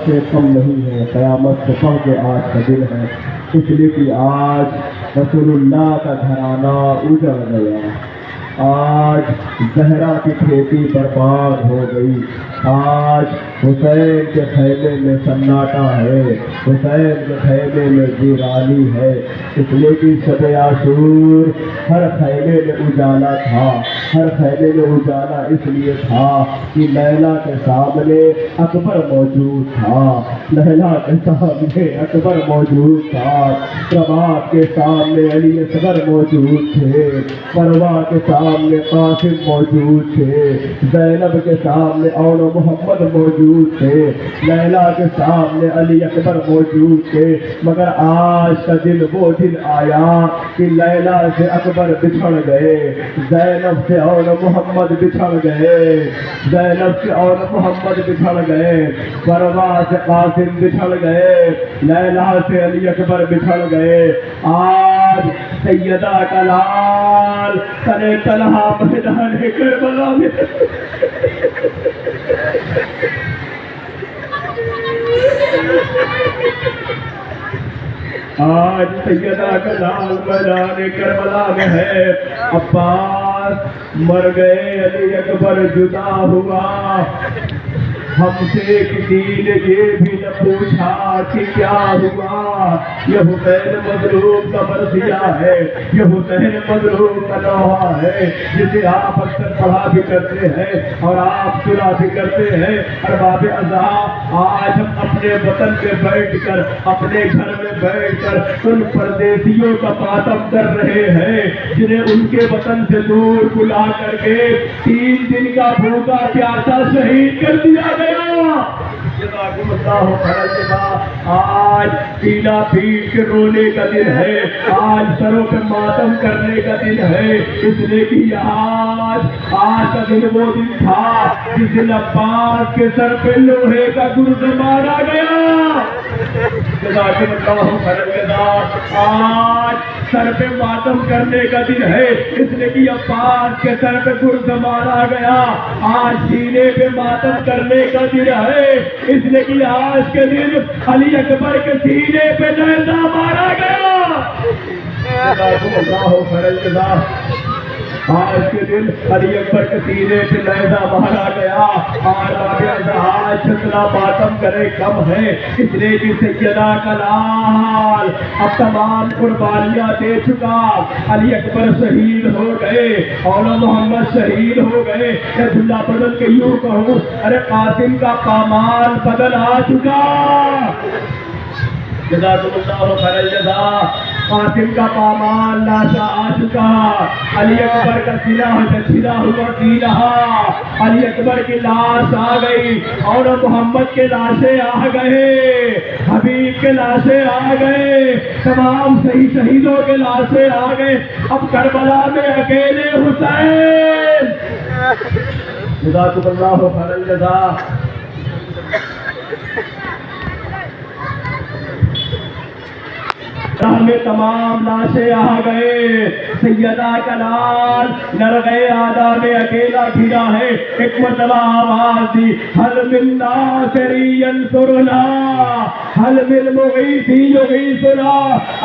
سے کم نہیں ہے، قیامت سے بڑھ کے آج کا دن ہے، اس لیے کہ آج رسول اللہ کا گھرانہ اجڑ گیا، آج زہرا کی کھیتی برباد ہو گئی، آج حسین کے خیمے میں سناٹا ہے، حسین کے خیمے میں ویرانی ہے، اس لیے کہ شب عاشور ہر خیمے میں اجالا تھا، ہر خیمے میں اجالا اس لیے تھا کہ لیلا کے سامنے اکبر موجود تھا، لیلا کے سامنے اکبر موجود تھا، رباب کے سامنے علی اصغر موجود تھے، مروہ کے سامنے قاسم موجود تھے، زینب کے سامنے اول محمد موجود تھے، لیلا کے سامنے علی اکبر موجود تھے، مگر آج کا دن وہ دن آیا کہ لیلا سے اکبر بچھڑ گئے، زینب سے اول محمد بچھڑ گئے، زینب سے اول محمد بچھڑ گئے، مروہ سے قاسم بچھڑ گئے، لیلا سے علی اکبر بچھڑ گئے، آج سیدہ کا لال تنے تنہا میدان کربلا میں آج سیدہ کا لال میدان کربلا میں ہے، عباس مر گئے، علی اکبر جدا ہوا، ہم سے کسی نے یہ بھی نہ پوچھا کہ کیا ہوا، یہ حسین مظلوم کا مرثیہ ہے، یہ حسین مظلوم کا لوحہ ہے، جسے آپ اکثر پڑھا بھی کرتے ہیں اور آپ سنا بھی کرتے ہیں، ارباب عزا آج ہم اپنے وطن پہ بیٹھ کر، اپنے گھر میں بیٹھ کر ان پردیسیوں کا ماتم کر رہے ہیں جنہیں ان کے وطن سے دور بلا کر کے 3 دن کا بھوکا پیاسا شہید کر دیا گیا۔ جزاکم اللہ خیر۔ آج پیلا پیٹ کے رونے کا دن ہے، آج سروں پہ ماتم کرنے کا دن ہے، اس لیے کہ آج کا دن وہ دن تھا جس دن عباس کے سر پہ لوہے کا گرز مارا گیا۔ جزاکم اللہ خیر۔ آج سر پہ ماتم کرنے کا دن ہے، اس لیے کہ عباس کے سر پہ گرز مارا گیا، آج سینے پہ ماتم کرنے کا دن ہے، اس لیے کہ آج کے دن علی اکبر کے سینے پہ نیزہ مارا گیا۔ جزاکم اللہ خیر۔ آج کے دن علی اکبر کے سینے پہ نیزہ مارا گیا، آج جتنا ماتم کرے کم ہے، اس لیے کہ سیدہ کا لال اب تمام قربانیاں دے چکا، علی اکبر شہید ہو گئے، اول محمد شہید ہو گئے، اللہ بدل کے یوں کہوں ارے قاسم کا پامال بدل آ چکا۔ جزاکم اللہ خیر الجزا۔ قاسم کا پامال لاشا آ چکا، علی اکبر کا چھلا ہوا سینہ، علی اکبر کی لاش آ گئی، اور محمد کے لاشیں آ گئے، حبیب کے لاشیں آ گئے، تمام شہیدوں کے لاشیں آ گئے، اب کربلا میں اکیلے حسین۔ جزاکم اللہ خیر الجزا۔ میں تمام لاشیں آ گئے، سیدہ کا لال لڑ گئے، آداب اکیلا گھرا ہے، ایک مرتبہ آواز دی، حل من ناصر ینصرنا، حل من مغیث یغیثنا،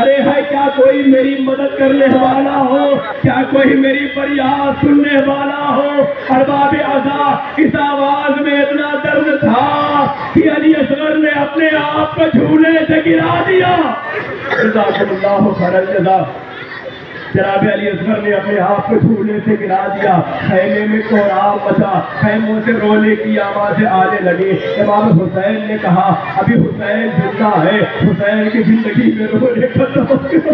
ارے ہے کیا کوئی میری مدد کرنے والا ہو، کیا کوئی میری فریاد سننے والا ہو۔ ارباب عزا اس آواز میں اتنا درد تھا کہ علی اصغر نے اپنے آپ کو جھولے سے گرا دیا۔ جزاکم اللہ خیر الجزا۔ جناب علی اصغر نے اپنے آپ کو جھولے سے گرا دیا، خیمے میں کوہرام مچا، خیموں سے رونے کی آوازیں آنے لگی۔ امام حسین نے کہا ابھی حسین زندہ ہے، حسین کی زندگی میں رونے کا سبب کیا؟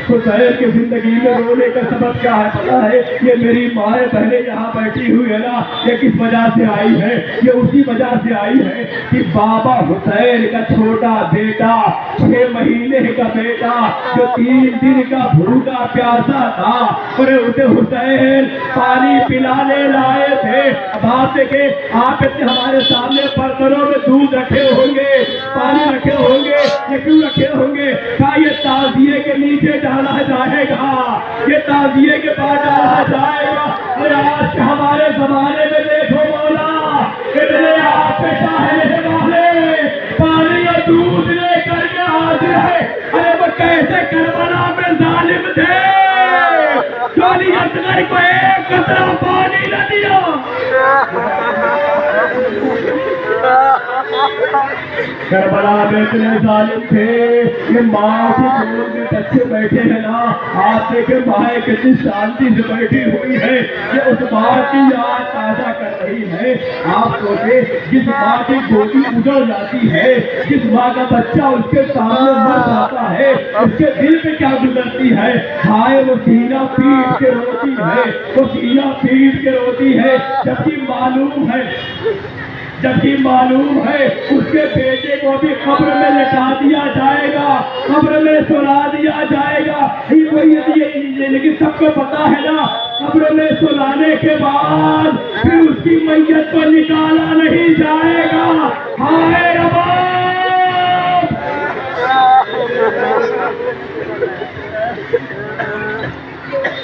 حسین کی زندگی میں رونے کا سبب کیا ہے پتا ہے؟ یہ میری مائیں بہنیں یہاں بیٹھی ہوئی ہے نا، یہ کس وجہ سے آئی ہے؟ یہ اسی وجہ سے آئی ہے کہ بابا حسین کا چھوٹا بیٹا، 6 مہینے کا بیٹا جو 3 دن کا بھوکا پیاسا تھا، اور اسے حسین پانی پلانے لائے تھے۔ اب آپ دیکھیں، آپ ہمارے سامنے برتنوں میں دودھ رکھے ہوں گے، پانی رکھے ہوں گے، یہ کیوں رکھے ہوں گے؟ کیا یہ تعزیے کے نیچے ڈالا جائے گا؟ یہ تعزیے کے بعد ڈالا جائے گا؟ اور آج کے ہمارے زمانے میں دیکھو مولا اتنے آپ پہ شاہ والے کربلا میں ظالم تھے جو علی اصغر کو ایک قطرہ پانی نہ دیا. کربلا میں اتنے ظالم تھے کہ ماں کی گود میں بچے بیٹھے ہیں نا, آپ دیکھیں مائیں کتنی شانتی سے بیٹھی ہوئی ہے کہ اس ماں کی یاد تازہ کر رہی ہے. آپ سوچیں جس ماں کی گودی اجڑ جاتی ہے, جس ماں کا بچہ اس کے سامنے مر جاتا ہے, اس کے دل پہ کیا گزرتی ہے. ہائے وہ سینہ پیٹ کے روتی ہے, وہ سینہ پیٹ کے روتی ہے, جبکہ معلوم ہے اس کے بیٹے کو بھی قبر میں لٹا دیا جائے گا, قبر میں سلا دیا جائے گا. لیکن سب کو پتا ہے نا قبر میں سلانے کے بعد پھر اس کی میت کو نکالا نہیں جائے گا. ہائے رباب,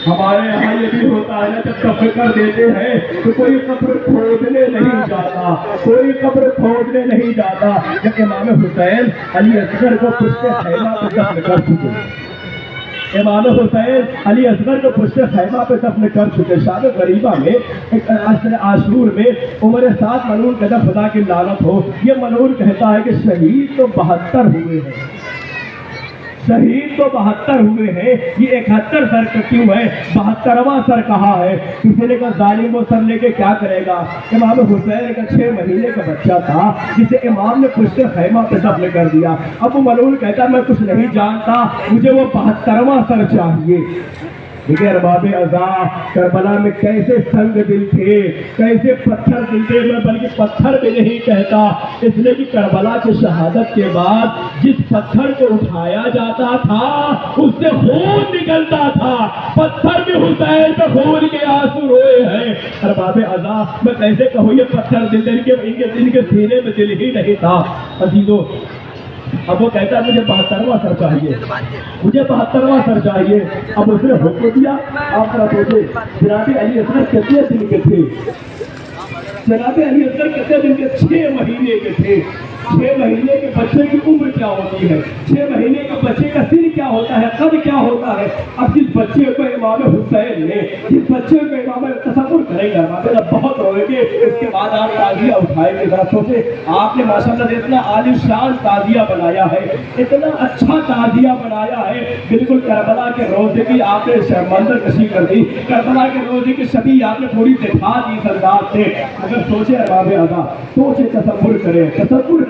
ہمارے یہاں یہ بھی ہوتا ہے نا, جب دفن کر دیتے ہیں تو کوئی قبر کھودنے نہیں جاتا, کوئی قبر کھودنے نہیں جاتا. جب امام حسین علی اصغر کو پشت خیمہ پہ دفن کر چکے, امام حسین علی اصغر کو پشت خیمہ پہ دفن کر چکے, شاد غریبہ میں ایک عاشور میں عمر سعد ملعون کہتا خدا کی لعنت ہو, یہ ملعون کہتا ہے کہ شہید تو 72 ہوئے ہیں, شہید تو 72 ہوئے ہیں, یہ 71 سر کیوں ہے, 72واں سر کہا ہے. کسی نے کہا ظالم وہ سر لے کے کیا کرے گا. امام حسین کا 6 مہینے کا بچہ تھا جسے امام نے پشت خیمہ پہ دفن کر دیا. اب وہ ملعون کہتا میں کچھ نہیں جانتا, مجھے وہ 72واں سر چاہیے. دیکھیں ارباب ازا کربلا میں کیسے سنگ دل تھے, کیسے پتھر دل تھے. میں بلکہ پتھر بھی نہیں کہتا, اس لیے کہ کربلا کی شہادت کے بعد جس پتھر کو اٹھایا جاتا تھا اس سے خون نکلتا تھا. پتھر بھی حسین پہ خون کے آنسو روئے ہیں. ارباب ازا میں کیسے کہوں یہ پتھر دل, ان کے سینے میں دل ہی نہیں تھا. عزیزو اب وہ کہتا ہے مجھے 72واں سر چاہیے, مجھے 72واں سر چاہیے. اب اس نے حکم دیا. آپ ذرا سوچے جناب علی اصغر کتنے دن کے تھے, جناب علی اصغر کتنے دن کے, 6 مہینے کے تھے. 6 مہینے کے بچے کی عمر کیا ہوتی ہے, 6 مہینے کے بچے کا سن کیا ہوتا ہے, قد کیا ہوتا ہے. اب جس بچے کو امام حسین نے, جس بچے کو امام تصور کریں گے بہت روئے گے. اس کے بعد آپ تعزیہ اٹھائیں گے. ذرا سوچے آپ نے ماشاءاللہ اتنا عالی شان تعزیہ بنایا ہے, اتنا اچھا تعزیہ بنایا ہے. بالکل کربلا کے روزے کی آپ نے منظر کشی کر دی, کربلا کے روزے کی شبیہ آپ نے پوری دکھا دی سردار سے. اگر سوچے ارباب ازا, سوچے, تصور کرے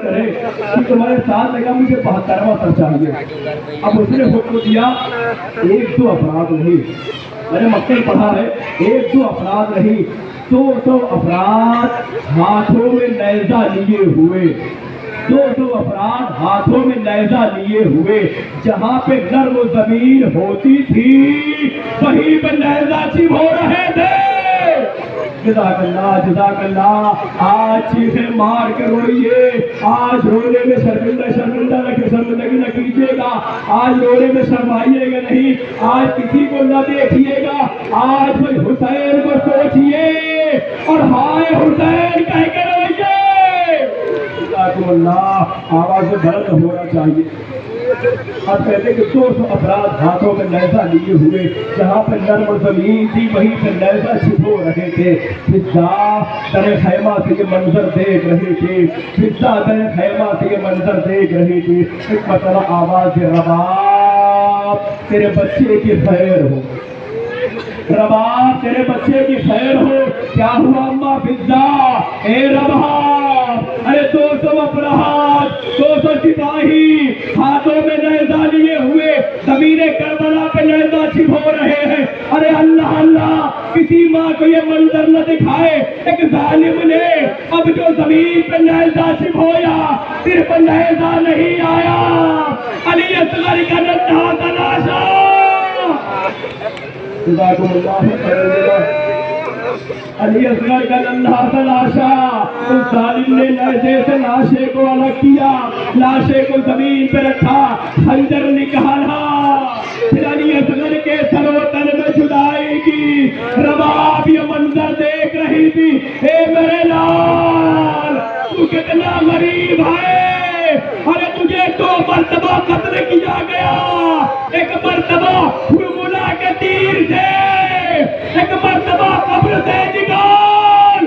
کہ تمہارے ساتھ لگا مجھے 72واں سر چاہیے. اب اس نے حکم دیا 1-2 افراد نہیں, میں نے مکتب پڑھا ہے, 1-2 افراد نہیں, 200 افراد ہاتھوں میں نیزہ لیے ہوئے, 200 افراد ہاتھوں میں نیزہ لیے ہوئے. جہاں پہ نرم زمین ہوتی تھی وہیں پہ نیزہ چبھو رہے تھے. جزاک اللہ. آج چیخیں مار کے روئیے, آج رونے میں شرمندگی نہ کیجیے گا, آج رونے میں شرمائیے گا نہیں, آج کسی کو نہ دیکھیے گا, آج کوئی حسین کو سوچیے اور ہائے حسین کہہ کے روئیے. جزاک اللہ. آواز میں درد ہونا چاہیے. آپ کہتے ہیں کہ 200 افراد ہاتھوں میں نیزہ لیے ہوئے, جہاں پہ نرم زمین تھی وہیں پہ نیزہ چھپو رہے تھے. فضا در خیمہ سے یہ منظر دیکھ رہی تھی, فضا در خیمہ سے یہ منظر دیکھ رہی تھی. ایک مرتبہ آواز رباب تیرے بچے کی خیر ہو, رباب تیرے بچے کی خیر ہو. کیا ہوا اماں فضا, اے رباب, ارے 200 افراد, 200 سپاہی ہاتھوں میں نیزہ لیے ہوئے زمین کربلا پہ نیزہ چھپو رہے ہیں. ارے اللہ اللہ, کسی ماں کو یہ منظر نہ دکھائے. ایک ظالم نے اب جو زمین پہ نیزہ چھپویا, صرف نیزہ نہیں آیا, علی اصغر کا ننھا سا لاشا. علی اصغر کا ننھا سا لاشا, اس ظالم نے نیزے سے لاشے کو الگ کیا, لاشے کو زمین پہ رکھا, خنجر نکالا, پھر علی اصغر کے سر و تن میں جدائی کی. رباب یہ منظر دیکھ رہی تھی. اے میرے لال, تو کتنا غریب ہے, ارے تجھے 2 مرتبہ قتل کیا گیا, ایک مرتبہ ہرملا کے تیر سے، ایک مرتبہ قبر سے نکال۔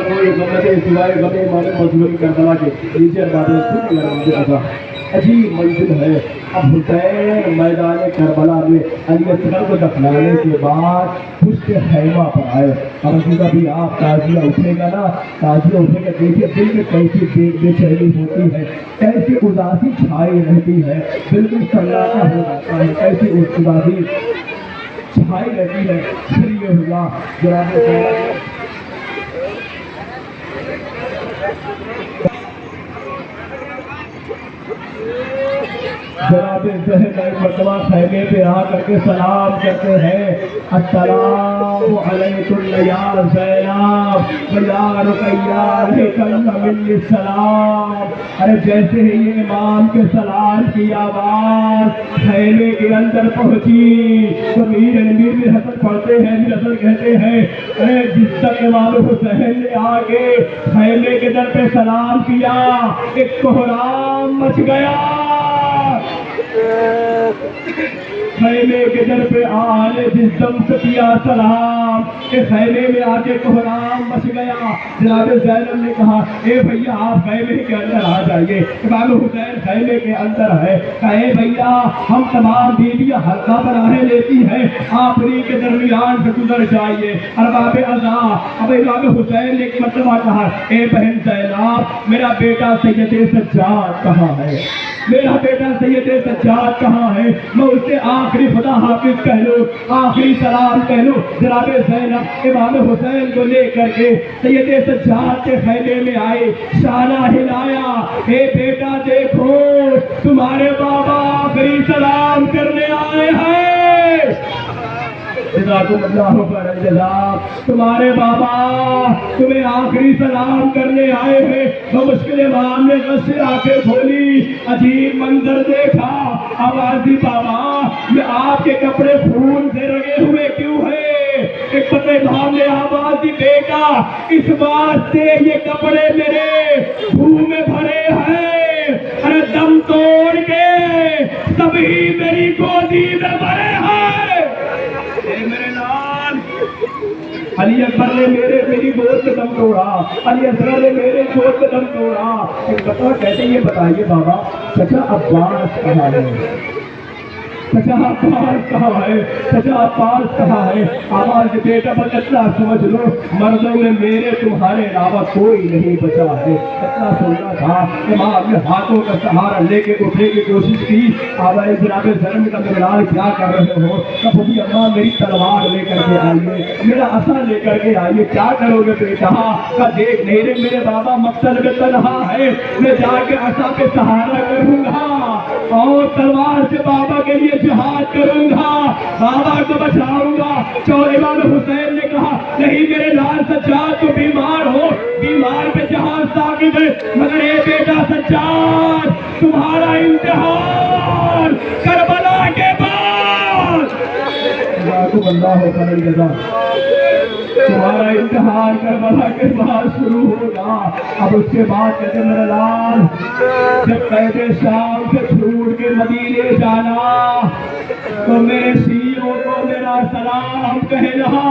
کوئی غمت سوائے غم ایمان مظلوم کربلا کے نیچے باتیں عجیب منزل ہے۔ اب حسین میدان کربلا میں علی اصغر کو دفنانے کے بعد پشت خیمہ پر آئے، اور کبھی آپ تازیہ اٹھے گا نا، تازیہ اٹھے گا، دیکھیے دل میں کیسی بے چینی ہوتی ہے، کیسی اداسی چھائی رہتی ہے، بالکل سناٹا ہو جاتا ہے، کیسی اداسی چھائی رہتی ہے۔ پھر یہ ہوا جناب جناب زہر ایک مرتبہ خیمے پہ آ کر کے سلام کرتے ہیں، السلام علیکم یا زینب یا رقیہ علیکم منی السلام۔ ارے جیسے ہی یہ امام کے سلام کی آواز خیمے کے اندر پہنچی تو میر حسن پڑھتے ہیں، میر حسن کہتے ہیں ارے جس تک امام حسین نے آ کے خیمے کے در پہ سلام کیا ایک کوہرام مچ گیا۔ خیمے کے در پہ آنے جس دم سے کیا سلام کہ خیمے میں آ کے کوہرام مچ گیا۔ جناب زینب نے کہا اے بھیا آپ خیمے کے اندر آ جائیے، امام حسین خیمے کے اندر ہے۔ کہے بھیا ہم تمام بیویاں حلقہ بنانے لیتی ہیں، آپ انہی کے درمیان سے گزر جائیے۔ ارباب ازا اب امام حسین نے ایک مرتبہ کہا اے بہن زینب میرا بیٹا سید سجاد کہاں ہے، میرا بیٹا سید سجاد کہاں ہے، میں اسے آخری خدا حافظ کہہ لوں، آخری سلام کہہ لوں۔ جناب زینب امام حسین کو لے کر کے سید سجاد کے خیمے میں آئے، شانہ ہلایا، اے بیٹا دیکھو تمہارے بابا آخری سلام کرنے آئے ہیں، جزاکم اللہ خیر الجزا، تمہارے بابا تمہیں آخری سلام کرنے آئے ہیں۔ تو مشکل امام نے غش سے آنکھیں کھولی، عجیب منظر دیکھا، آواز دی بابا یہ آپ کے کپڑے خون سے رنگے ہوئے کیوں ہیں؟ ایک پتہ امام نے آواز دی بیٹا اس واسطے یہ کپڑے میرے خون میں بھرے ہیں، ارے دم توڑ کے سبھی میری گودی میں بھرے ہیں۔ میرے لال علی اکبر نے میری گود میں دم توڑا، علی اصغر نے میرے گود میں دم توڑا۔ ایک بتا کہتے یہ بتائیے بابا چچا عباس کہاں ہے، چچا عباس کہاں ہے، چچا عباس کہاں ہے؟ آواز دے بیٹا بس اتنا سمجھ لو مردوں میں میرے تمہارے علاوہ کوئی نہیں بچا ہے۔ اتنا سننا تھا۔ امام نے ہاتھوں کا سہارا لے کے اٹھنے کی کوشش کی، آواز جناب زینب کا درمیان کیا کر رہے ہو؟ کبھی اماں میری تلوار لے کر کے آئیے، میرا عصا لے کر کے آئیے، کیا کرو گے بیٹا؟ کا دیکھ نہیں رہے میرے بابا مقتل میں تنہا ہے، میں جا کے عصا پہ سہارا کروں گا اور تلوار سے بابا کے لیے جہاد کروں گا، بابا کو بچاؤں گا۔ چور امام حسین نے کہا نہیں میرے لال سجاد تو بیمار ہو، بیمار پہ جہاد ثابت ہے، مگر اے بیٹا سجاد تمہارا امتحان کربلا کے بعد اللہ خیر الجزا، تمہارا امتحان کربلا کے بعد شروع ہوگا۔ اب اس کے بعد کہتے میرے لال جب قید شام سے چھوٹ کے مدینے جانا تو میرے شیعوں کو میرا سلام کہنا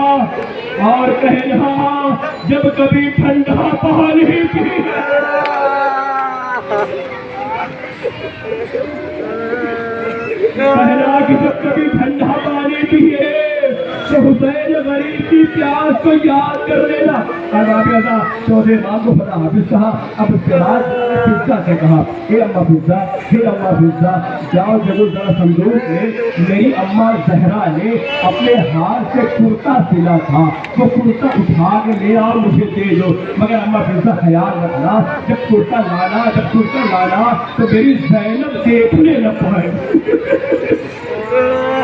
اور کہنا جب کبھی ٹھنڈا پانی پینا، کہنا کہ جب کبھی ٹھنڈا پانی پیے تو حسین غریب کی پیاس کو یاد کر لینا۔ اب آپ ایسا چودھری امام کو خدا حافظ کہا۔ اب اس کے بعد فضہ سے کہا اے اماں فضہ، اے اماں فضہ جاؤ ضرور ذرا صندوق میں میری اماں زہرا نے اپنے ہاتھ سے کرتا سلا تھا، وہ کرتا اٹھا کے لے آؤ مجھے دے دو، مگر اماں فضہ خیال رکھنا جب کرتا لانا تو میری زینب دیکھنے نہ پائے۔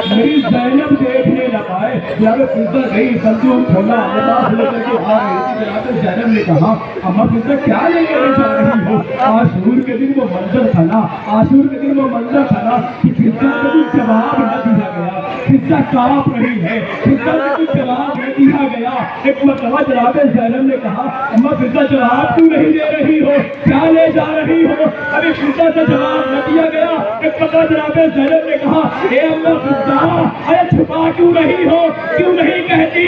میری زینب دیکھنے نہ پائے. جناب فضہ گئی صندوق کھولا لباس لے کر کے آ رہی تھی. جناب زینب نے کہا اما فضہ کیا لے کر جا رہی ہو؟ عاشور کے دن وہ منظر تھا نا, عاشور کے دن وہ منظر تھا نا کہ فضہ کو بھی جواب نہ دیا گیا. فضہ کانپ رہی ہے, فضہ کو بھی جواب نہ دیا گیا. ایک مرتبہ جناب زینب نے کہا اما فضہ جواب کیوں نہیں دے رہی ہو, کیا لے جا رہی ہو؟ ابھی فضہ سے جواب نہ دیا گیا. ایک مرتبہ جناب زینب نے کہا اے اما فضہ ارے چھپا کیوں رہی ہو, کیوں نہیں کہتی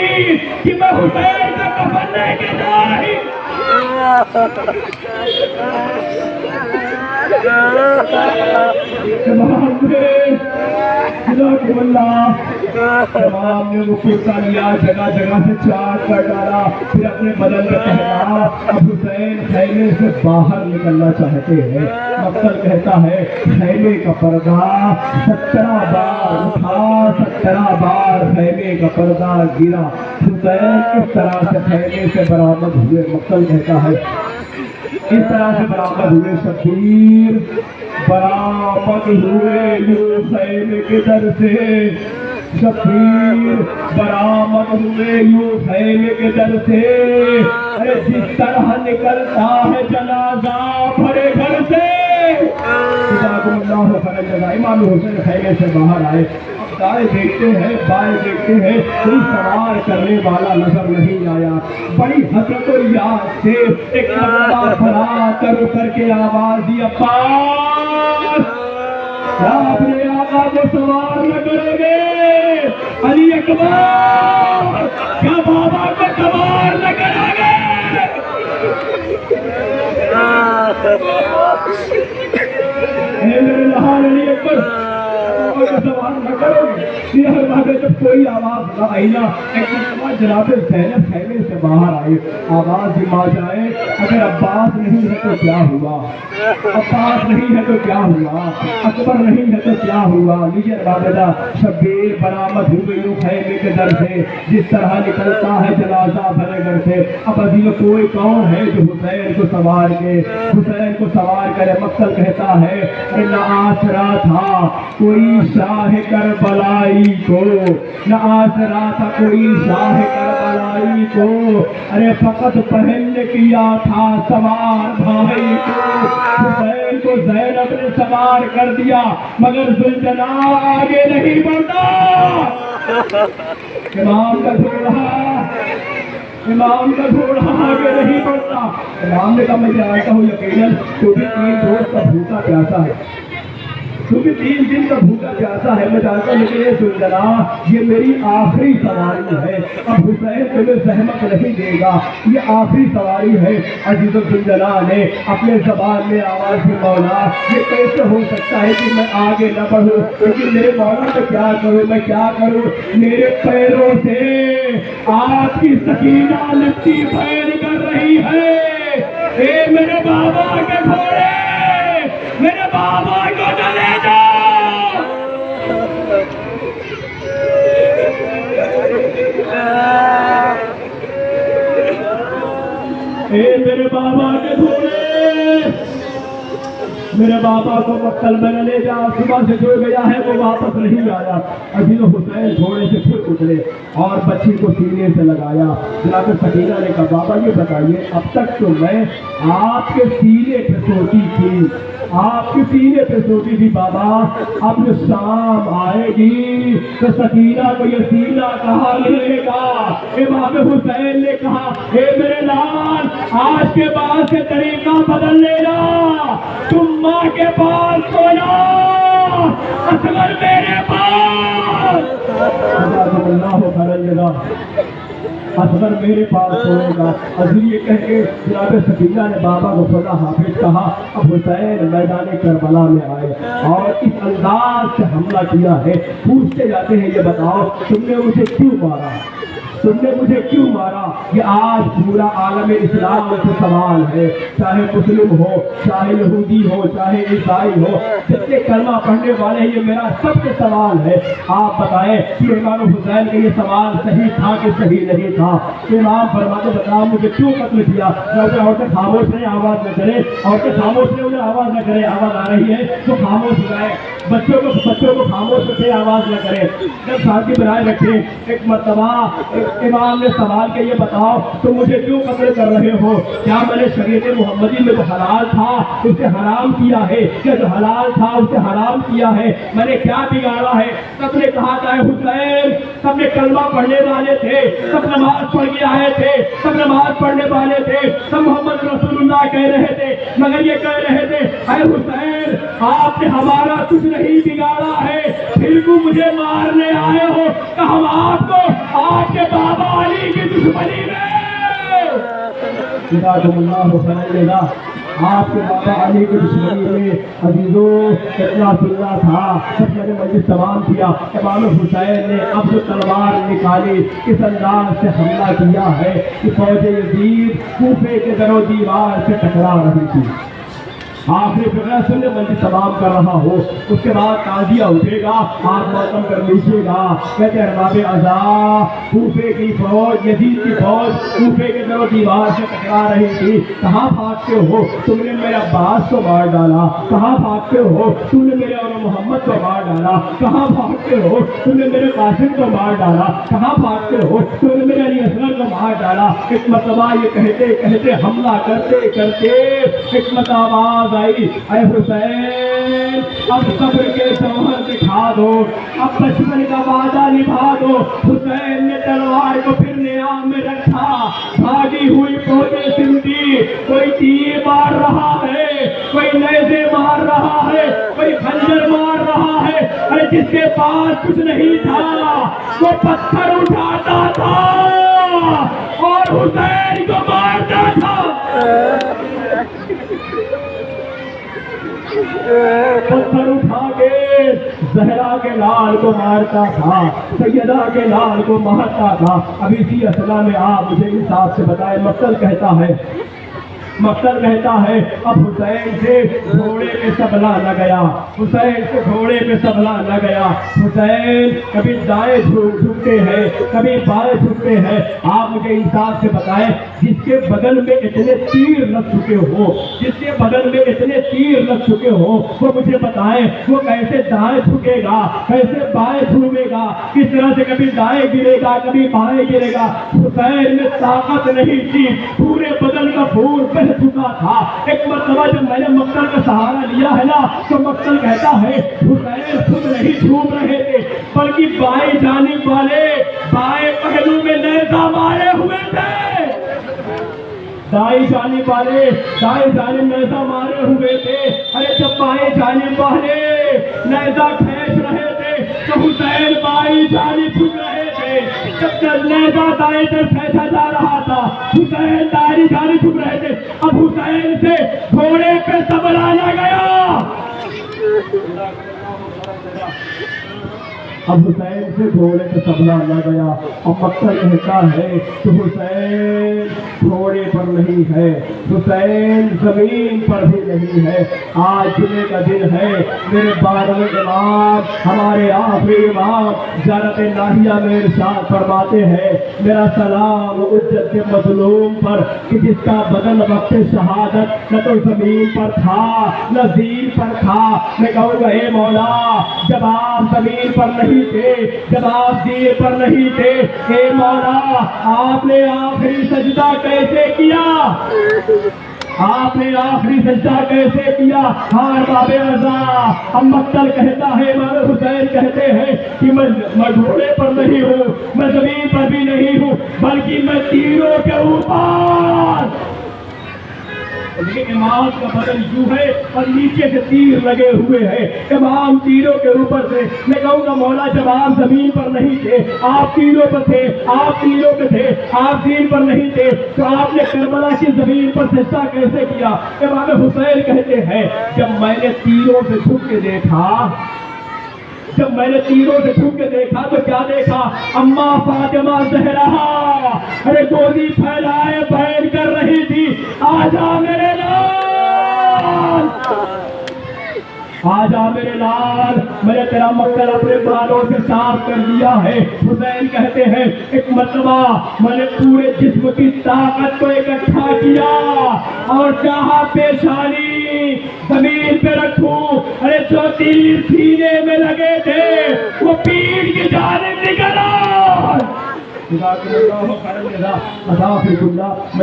کہ میں حسین کا کفن لے کے جا رہی ہوں؟ تمام نے وہ کرتا لیا, جگہ جگہ سے چاٹ کر ڈالا, پھر اپنے بدن میں پہنا. اب حسین خیمے سے باہر نکلنا چاہتے ہیں. مقتل کہتا ہے خیمے کا پردہ 17 بار اٹھا, 17 بار خیمے کا پردہ گرا. حسین اس طرح سے خیمے سے برآمد ہوئے. مقتل کہتا ہے اس طرح سے برآمد ہوئے. شبیر برآمد ہوئے یوں خیمے کے در سے, شبیر برآمد ہوئے یوں خیمے کے در سے. ارے جس طرح نکلتا ہے جنازہ بھرے گھر سے. امام حسین خیمے سے باہر آئے. دائیں دیکھتے ہیں, بائیں دیکھتے ہیں, کوئی سوار کرنے والا نظر نہیں آیا. بڑی حسرت و یاد سے ایک مرتبہ کھڑا کر کے آواز دی عباس کیا اپنے آقا کو سوار نہ کرو گے؟ علی اکبر کیا بابا کو سوار نہ کرو گے؟ اے میرے لحاظ علی اکبر سوار نہ کرو گے. ہر بات جب کوئی آواز نہ آئی نا, ایک مرتبہ جناب زینب خیمے سے باہر آئے. آواز بھی آ جائے اگر عباس نہیں ہے تو کیا ہوا, عباس نہیں ہے تو کیا ہوا, اکبر نہیں ہے تو کیا ہوا. لیجیے بابا شبیر برآمد ہو گئی خیمے کے در سے, جس طرح نکلتا ہے جنازہ بھرے گھر سے. اب ابھی کوئی کون ہے جو حسین کو سوار کے, حسین کو سوار کرے؟ مقتل کہتا ہے نہ آسرا تھا کوئی شاہ کربلائی کو, نہ آسرا تھا کوئی شاہ کربلائی کو. ارے فقط پہن نے کیا تھا سوار بھائی کو. حسین کو زینب نے سوار کر دیا مگر ذوالجلال آگے نہیں بڑھتا. امام کا گھوڑا, امام کا گھوڑا آگے نہیں بڑھتا. امام نے کہا میں جانتا ہوں یقیناً کیونکہ 3 روز کا بھوکا پیاسا ہے, کیونکہ 3 دن کا بھوکا پیاسا ہے. میں جانتا ہوں لیکن یہ ذوالجلال یہ میری آخری سواری ہے. اب حسین تمہیں زحمت نہیں دے گا, یہ آخری سواری ہے. عزیز ذوالجلال نے اپنے زبان میں آواز دی مولا یہ کیسے ہو سکتا ہے کہ میں آگے نہ بڑھوں, کیونکہ میرے مولا میں کیا کروں, میں کیا کروں. میرے پیروں سے آپ کی سکینہ لپٹی پھیر کر رہی ہے. اے میرے بابا کے گھوڑے, میرے بابا کو نہ لے جاؤ. اے میرے بابا کے گھوڑے, میرے بابا کو مقتل میں نہ لے جا. صبح سے جو گیا ہے وہ واپس نہیں آیا. عزیز حسین گھوڑے سے پھر اترے اور بچی کو سینے سے لگایا. جناب سکینہ نے کہا بابا یہ بتائیے اب تک تو میں آپ کے سینے پہ سوتی تھی, آپ کے سینے پہ سوتی تھی بابا, اب جو شام آئے گی تو سکینہ کو یہ سینہ کہاں لے گا؟ امام حسین نے کہا اے میرے لال آج کے بعد سے طریقہ بدل لینا, تم ماں کے پاس سونا, اصغر میرے پاس. اصغر میرے پاس سوئے گا. عزیز یہ کہہ کے جناب سکینہ نے بابا کو خدا حافظ کہا. اب حسین میدان کربلا میں آئے اور اس انداز سے حملہ کیا ہے. پوچھتے جاتے ہیں یہ بتاؤ تم نے اسے کیوں مارا, تم نے مجھے کیوں مارا؟ یہ آج پورا عالم اسلام سے سوال ہے، چاہے مسلم ہو، چاہے یہودی ہو، چاہے عیسائی ہو، جتنے کلمہ پڑھنے والے ہیں، یہ میرا سب سے سوال ہے۔ آپ بتائیں کہ امام حسین کا یہ سوال صحیح تھا کہ صحیح نہیں تھا؟ امام فرماتے بتاؤ مجھے کیوں قتل کیا؟ عورتیں خاموش رہیں، آواز نہ کریں، عورتیں خاموش رہیں، انہیں آواز نہ کریں، آواز آ رہی ہے تو خاموش ہو جائیں، بچوں کو خاموش رکھیں، آواز نہ کریں، جب شانتی بنائے رکھیں۔ ایک مرتبہ امام نے سوال کہ یہ بتاؤ تم مجھے کیوں قتل کر رہے ہو؟ کیا میں نے شریعت محمدی میں جو حلال تھا اسے حرام کیا ہے؟ کیا جو حلال تھا اسے حرام کیا ہے؟ میں نے کیا بگاڑا ہے؟ سب نے کہا تھا حسین، سب نے کلمہ پڑھنے والے تھے، سب نماز پڑھ کے آئے تھے، سب نماز پڑھنے والے تھے، سب محمد رسول اللہ کہہ رہے تھے، مگر یہ کہہ رہے تھے اے حسین آپ نے ہمارا کچھ نہیں بگاڑا ہے، پھر کو مجھے مارنے آئے ہو کہ ہم آپ کو آپ کے بابا علی کی دشمنی میں آپ کے بابا علی کی دشمنی میں عزیزوں اتنا سننا تھا۔ جب میں نے مجلس تمام کیا، امام حسین نے اب جو تلوار نکالی اس انداز سے حملہ کیا ہے کہ فوج یزید کوفے کے در و دیوار سے ٹکرا رہی تھی۔ آخری فقرہ سننے مجلس تمام کر رہا ہو، اس کے بعد تعزیہ اٹھے گا، آپ ماتم کر لیجیے گا۔ کہتے ارباب عزا کوفے کی فوج، یزید کی فوج کوفے کے در و دیوار سے ٹکرا رہی تھی۔ کہاں بھاگتے ہو؟ تم نے میرے عباس کو مار ڈالا۔ کہاں بھاگتے ہو؟ تم نے میرے اور محمد کو مار ڈالا۔ کہاں بھاگتے ہو؟ تم نے میرے قاسم کو مار ڈالا۔ کہاں بھاگتے ہو؟ تم نے میرے علی اصغر کو مار ڈالا۔ ایک مرتبہ یہ کہتے کہتے حملہ کرتے کرتے ایک مرتبہ آئی، اے حسین اب صبر کے جوہر دکھا دو، اب بچپن کا وعدہ نبھا دو۔ حسین نے تلوار کو پھر نیام میں رکھا، بھاگی ہوئی فوجیں سمٹی، کوئی تیر مار رہا ہے، کوئی نیزے مار رہا ہے، کوئی خنجر مار رہا ہے، ارے جس کے پاس کچھ نہیں تھا وہ پتھر اٹھاتا تھا اور حسین کو مارتا تھا۔ پتھر اٹھا کے زہرا کے لال کو مارتا تھا، سیدہ کے لال کو مارتا تھا۔ اب اسی اصلاح میں آپ مجھے انصاف سے بتائیں، مقتل کہتا ہے اب حسین سے گھوڑے پہ سبلا نہ گیا، حسین سے گھوڑے پہ سبلا نہ گیا۔ حسین کبھی دائیں جھکتے ہیں، کبھی بائیں جھکتے ہیں۔ آپ مجھے انصاف سے بتائیں، جس کے بدن میں اتنے تیر لگ چکے ہو، جس کے بدن میں اتنے تیر لگ چکے ہو، وہ مجھے بتائیں وہ کیسے دائیں جھکے گا، کیسے بائیں جھومے گا، کس طرح سے کبھی دائیں گرے گا کبھی بائیں گرے گا۔ حسین میں طاقت نہیں تھی، پورے بدن کا خون بہہ چکا تھا۔ ایک مرتبہ جب میں نے مقتل کا سہارا لیا ہے نا تو مقتل کہتا ہے حسین خود نہیں جھوم رہے تھے بلکہ بائیں جانب والے بائیں پہلو میں نیزہ مارے ہوئے تھے، دائیں جانب والے دائیں جانب نیزہ مارے ہوئے تھے۔ ارے جب بائیں جانب والے نیزہ کھینچ رہے تھے تو حسین بائیں جانب جھک رہے تھے۔ جب نیزہ دائیں طرف کھینچا جا رہا تھا حسین دائیں جانب جھک رہے تھے۔ اب حسین سے گھوڑے پہ سبلا نہ گیا، اب حسین سے گھوڑے پہ سبلا نہ گیا۔ اب مقتل کہتا ہے کہ حسین گھوڑے پر نہیں ہے، حسین زمین پر بھی نہیں ہے۔ آج جمعے کا دن ہے، میرے 12ویں امام ہمارے آخری امام زیارت الہیہ میں ارشاد فرماتے ہیں، میرا سلام اجت کے مظلوم پر کہ جس کا بدن وقت شہادت نہ تو زمین پر تھا نہ زین پر تھا۔ میں کہوں گا اے مولا جب آپ زمین پر نہیں تھے، جب آپ زین پر نہیں تھے، اے مولا آپ نے آخری سجدہ کیسے کیا؟ آپ نے آخری سجدہ کیسے کیا؟ ہاں باب رضا اب مقتل کہتا ہے، امام حسین کہتے ہیں کہ میں گھوڑے پر نہیں ہوں، میں زمین پر بھی نہیں ہوں، بلکہ میں تیروں کے اوپر۔ امام کا بدن یوں ہے اور نیچے سے تیر لگے ہوئے ہیں، امام تیروں کے اوپر سے۔ میں کہوں گا مولا جب آپ زمین پر نہیں تھے، آپ تیروں پر تھے، آپ تیروں پہ تھے، آپ زمین پر نہیں تھے، تو آپ نے کربلا کی زمین پر سجدہ کیسے کیا؟ امام حسین کہتے ہیں جب میں نے تیروں سے جھک کے دیکھا جب میں نے تینوں سے چھو کے دیکھا تو کیا دیکھا؟ اما فاطمہ زہرا ارے گودی پھیلائے بیٹھ کر رہی تھی، آجا میرے لال، آجا میرے لال، میں نے تیرا مقتل اپنے بالوں سے صاف کر دیا ہے۔ حسین کہتے ہیں ایک مرتبہ میں نے پورے جسم کی طاقت کو اکٹھا کیا اور چاہا پیشانی زمین پہ رکھوں، ارے جو تیر سینے میں لگے تھے وہ پیٹھ کی جانب نکل آئے۔ میں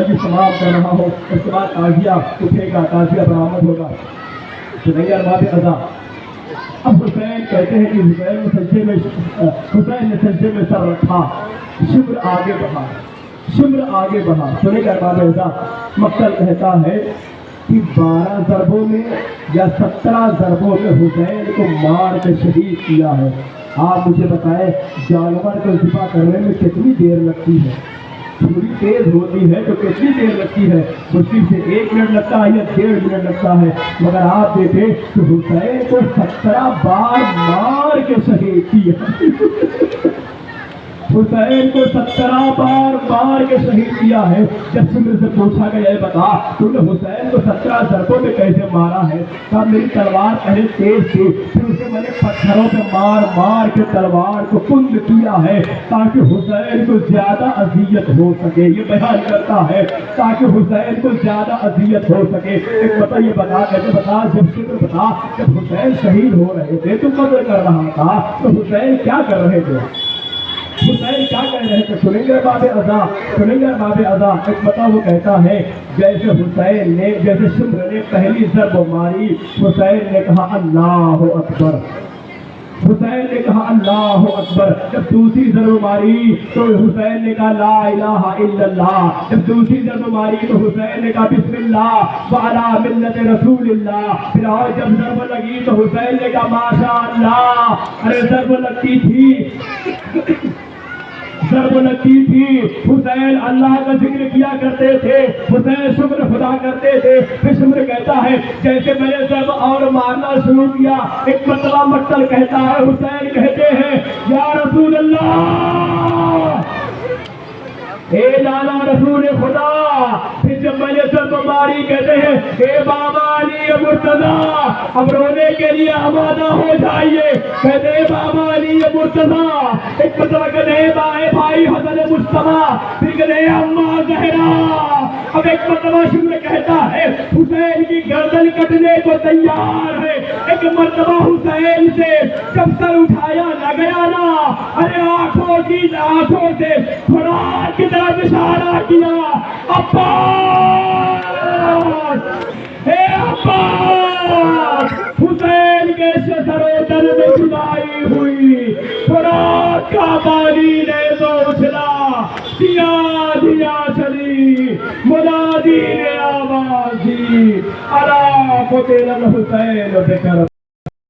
یہ سماعت کر رہا ہوں، اس کے بعد تازیہ اٹھے گا، تازیہ برآمد ہوگا۔ اب حسین کہتے ہیں کہ حسین نے سجدے میں سر رکھا، شمر آگے بڑھا، شمر آگے بڑھا۔ سنے گا ارباب ازا، مقتل کہتا ہے کہ 12 ضربوں میں یا 17 ضربوں میں حسین کو مار کے شہید کیا ہے۔ آپ مجھے بتائیں جانور کو ذبح کرنے میں کتنی دیر لگتی ہے؟ چھری تیز ہوتی ہے تو کتنی دیر لگتی ہے؟ مشکل سے 1 منٹ لگتا ہے یا 1.5 منٹ لگتا ہے، مگر آپ دیکھیں کہ حسین کو 17 بار مار کے شہید کیا۔ حسین کو 17 بار مار کے شہید کیا ہے۔ جب سمر سے پوچھا گیا بتا تو نے حسین کو 17 ضربوں میں کیسے مارا ہے؟ کہا میری تلوار پہلے تیز تھی، پھر اسے میں نے پتھروں پہ مار مار کے تلوار کو کند کیا ہے تاکہ حسین کو زیادہ اذیت ہو سکے۔ یہ بیان کرتا ہے تاکہ حسین کو زیادہ اذیت ہو سکے۔ ایک بتا یہ بتا کہتے بتا جب سمر بتا جب حسین شہید ہو رہے تھے تو قتل کر رہا تھا تو حسین کیا کر رہے تھے؟ حسین کیا کہہ رہے تھے؟ سنیں گے باب ازا، سنیں گے باب ازا۔ ایک بتا وہ کہتا ہے جیسے حسین نے جیسے شمر نے پہلی ضرب ماری، حسین نے کہا اللہ اکبر، حسین نے کہا اللہ اکبر۔ جب دوسری ضرب ماری تو حسین نے کہا لا الہ الا اللہ۔ جب دوسری ضرب ماری تو حسین نے کہا بسم اللہ وعلی ملت رسول اللہ۔ پھر اور جب ضرب لگی تو حسین نے کہا ماشاء اللہ۔ ارے ضرب لگتی تھی، ضرب لگتی تھی، حسین اللہ کا ذکر کیا کرتے تھے، حسین شکر خدا کرتے تھے۔ پھر شکر کہتا ہے جیسے میں نے ضرب اور مارنا شروع کیا، ایک مرتبہ مقتل کہتا ہے حسین کہتے ہیں یا رسول اللہ، اے لالا رسول خدا۔ پھر جب میں نے ضرب ماری کہتے ہیں اے بابا علی مرتضیٰ، اب رونے کے لیے آمادہ ہو جائیے۔ کہتے ہیں بابا علی مرتضیٰ، ایک مرتبہ کہتے ہیں بھائی حسن مصطفیٰ، پھر کہتے ہیں اماں زہرا۔ اب ایک مرتبہ شمر کہتا ہے حسین کی گردن کٹنے کو تیار ہے۔ ایک مرتبہ حسین سے جب سر اٹھایا نہ گیا نا، ارے آنکھوں سے خوراک کی طرف اشارہ کیا، عباس اے عباس۔ حسین کے سر و تن میں جدائی ہوئی، خوراک کا پانی نے تو اچھلا، دیا دیا چلی، منادی نے آواز دی، الا قتل الحسین بکر۔